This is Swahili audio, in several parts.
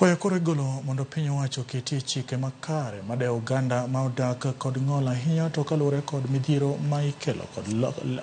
Kwa koregolo mondo piny owacho keti chike makare made oganda maudak kod ng'ol ahinya to kalure kod midhiero ma ikelo kod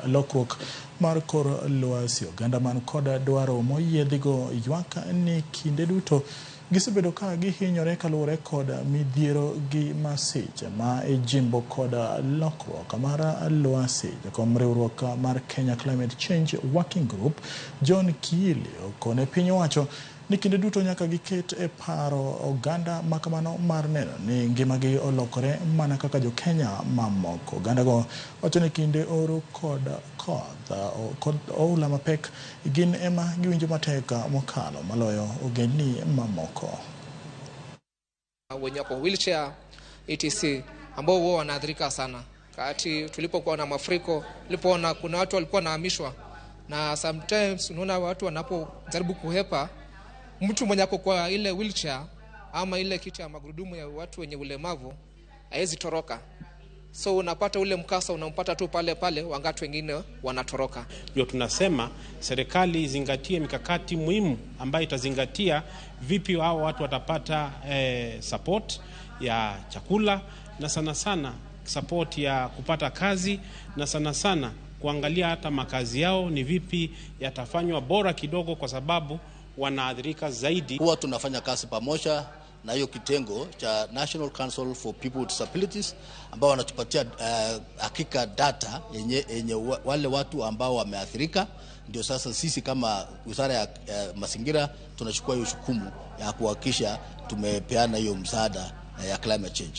lokruok mar kor lwasi. Oganda man kod dwaro moyiedhigo ywak ni kinde duto gisebedo ka gihinyore kalure kod midhiero gi masiche ma ijimbo kod lokruok mar lwasi. Jakom riwruok mar Kenya Climate Change Working Group John Kiili okone piny owacho ni kinde duto nyaka giket e paro oganda makamano mar neno ni ngimagi olokore mana kaka jo Kenya mamoko. Oganda go wacho ni kinde oro kod oula mapek gin ema giwinjo matek mokalo maloyo ogendni mamoko. Wenye kwa wheelchair etc ambao wao wanaathirika sana. Kati tulipokuwa na mafuriko, tulipoona kuna watu walikuwa wanahamishwa, na sometimes unaona watu wanapojaribu kuhepa, mtu mwenye ako kwa ile wheelchair ama ile kiti ya magurudumu ya watu wenye ulemavu hawezi toroka. So unapata ule mkasa unampata tu pale pale, wakati wengine wanatoroka. Ndio tunasema serikali izingatie mikakati muhimu ambayo itazingatia vipi hao watu watapata support ya chakula, na sana sana support ya kupata kazi, na sana sana kuangalia hata makazi yao ni vipi yatafanywa bora kidogo, kwa sababu wanaathirika zaidi. Huwa tunafanya kazi pamoja na hiyo kitengo cha National Council for People with Disabilities ambao wanatupatia hakika data yenye wale watu ambao wameathirika. Ndio sasa sisi kama Wizara ya Mazingira tunachukua hiyo jukumu ya kuhakikisha tumepeana hiyo msaada ya climate change.